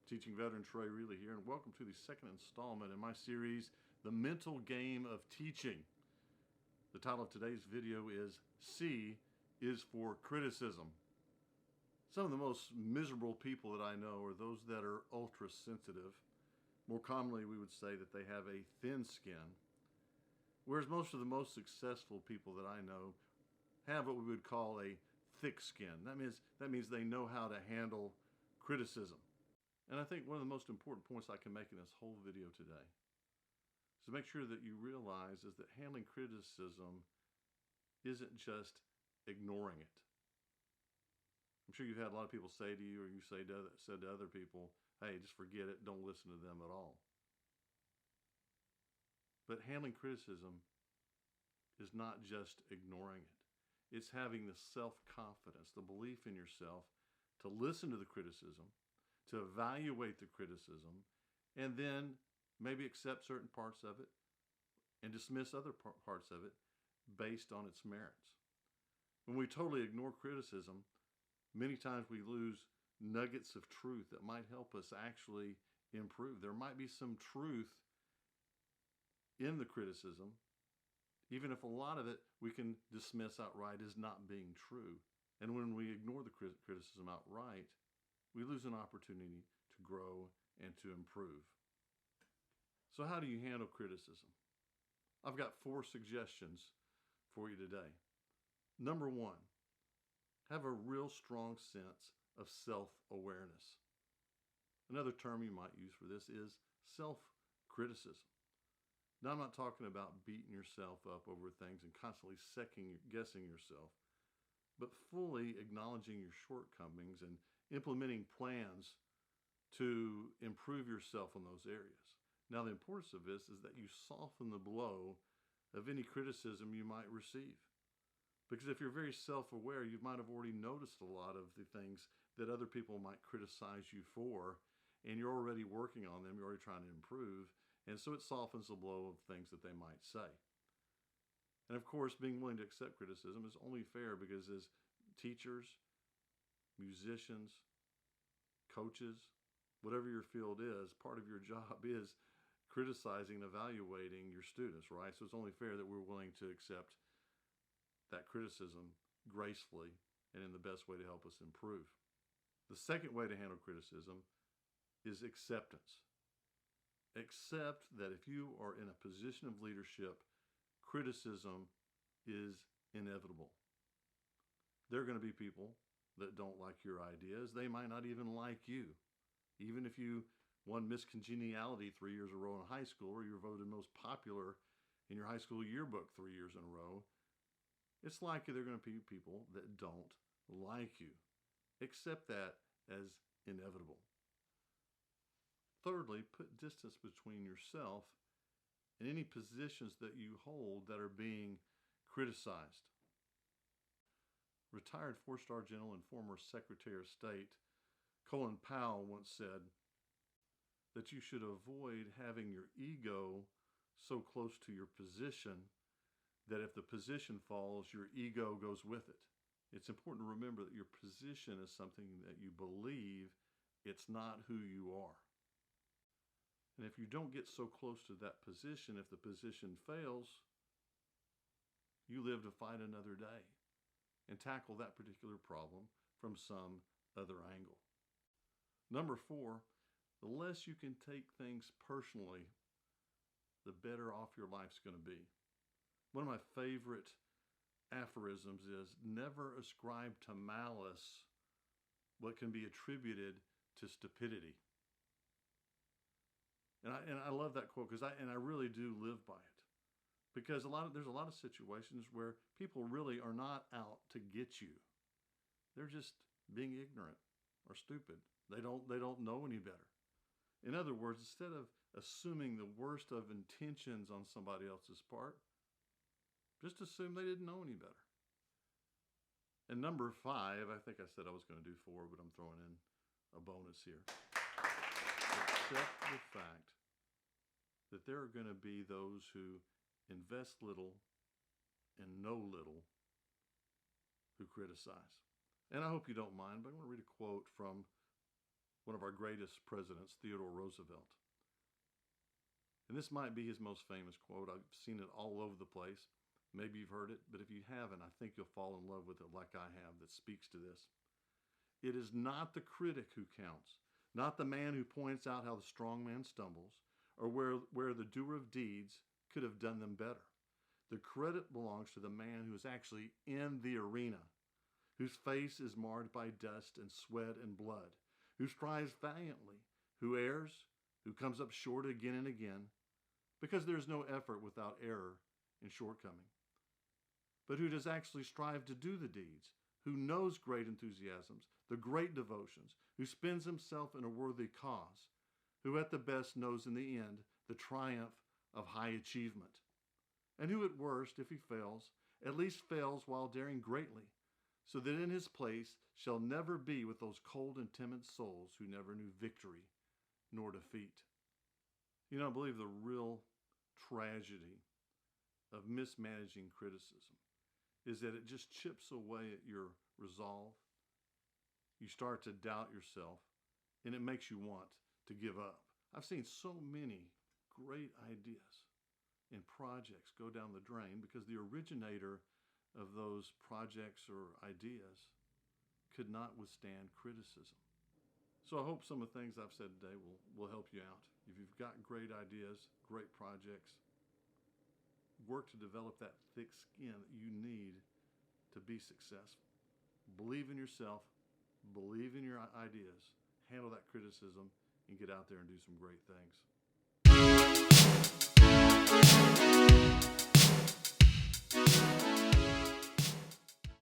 Teaching veteran Trey Reilly here, and welcome to the second installment in my series, The Mental Game of Teaching. The title of today's video is C is for Criticism. Some of the most miserable people that I know are those that are ultra sensitive. More commonly, we would say that they have a thin skin, whereas most of the most successful people that I know have what we would call a thick skin. That means they know how to handle criticism. And I think one of the most important points I can make in this whole video today is to make sure that you realize is that handling criticism isn't just ignoring it. I'm sure you've had a lot of people say to you, or you said to other people, hey, just forget it, don't listen to them at all. But handling criticism is not just ignoring it. It's having the self-confidence, the belief in yourself to listen to the criticism, to evaluate the criticism, and then maybe accept certain parts of it and dismiss other parts of it based on its merits. When we totally ignore criticism, many times we lose nuggets of truth that might help us actually improve. There might be some truth in the criticism, even if a lot of it we can dismiss outright as not being true. And when we ignore the criticism outright, we lose an opportunity to grow and to improve. So how do you handle criticism? I've got 4 suggestions for you today. Number 1, have a real strong sense of self-awareness. Another term you might use for this is self-criticism. Now, I'm not talking about beating yourself up over things and constantly second-guessing yourself, but fully acknowledging your shortcomings and implementing plans to improve yourself in those areas. Now, the importance of this is that you soften the blow of any criticism you might receive. Because if you're very self-aware, you might have already noticed a lot of the things that other people might criticize you for, and you're already working on them, you're already trying to improve, and so it softens the blow of things that they might say. And of course, being willing to accept criticism is only fair because as teachers, musicians, coaches, whatever your field is, part of your job is criticizing and evaluating your students, right? So it's only fair that we're willing to accept that criticism gracefully and in the best way to help us improve. The second way to handle criticism is acceptance. Accept that if you are in a position of leadership, criticism is inevitable. There are going to be people that don't like your ideas. They might not even like you. Even if you won Miss Congeniality 3 years in a row in high school, or you were voted most popular in your high school yearbook 3 years in a row, it's likely there are going to be people that don't like you. Accept that as inevitable. Thirdly, put distance between yourself and any positions that you hold that are being criticized. Retired 4-star general and former Secretary of State Colin Powell once said that you should avoid having your ego so close to your position that if the position falls, your ego goes with it. It's important to remember that your position is something that you believe, it's not who you are. And if you don't get so close to that position, if the position fails, you live to fight another day and tackle that particular problem from some other angle. Number 4, the less you can take things personally, the better off your life's going to be. One of my favorite aphorisms is, never ascribe to malice what can be attributed to stupidity. And I love that quote because I really do live by it. Because there's a lot of situations where people really are not out to get you. They're just being ignorant or stupid. They don't know any better. In other words, instead of assuming the worst of intentions on somebody else's part, just assume they didn't know any better. And number 5, I think I said I was going to do 4, but I'm throwing in a bonus here. Accept the fact that there are going to be those who invest little and know little who criticize. And I hope you don't mind, but I want to read a quote from one of our greatest presidents, Theodore Roosevelt. And this might be his most famous quote. I've seen it all over the place. Maybe you've heard it, but if you haven't, I think you'll fall in love with it like I have, that speaks to this. It is not the critic who counts, not the man who points out how the strong man stumbles, or where the doer of deeds could have done them better. The credit belongs to the man who is actually in the arena, whose face is marred by dust and sweat and blood, who strives valiantly, who errs, who comes up short again and again, because there is no effort without error and shortcoming, but who does actually strive to do the deeds, who knows great enthusiasms, the great devotions, who spends himself in a worthy cause, who at the best knows in the end the triumph of high achievement, and who at worst, if he fails, at least fails while daring greatly, so that in his place shall never be with those cold and timid souls who never knew victory nor defeat. You know, I believe the real tragedy of mismanaging criticism is that it just chips away at your resolve. You start to doubt yourself, and it makes you want to give up. I've seen so many great ideas and projects go down the drain because the originator of those projects or ideas could not withstand criticism. So I hope some of the things I've said today will help you out. If you've got great ideas, great projects, work to develop that thick skin that you need to be successful. Believe in yourself, believe in your ideas, handle that criticism, and get out there and do some great things.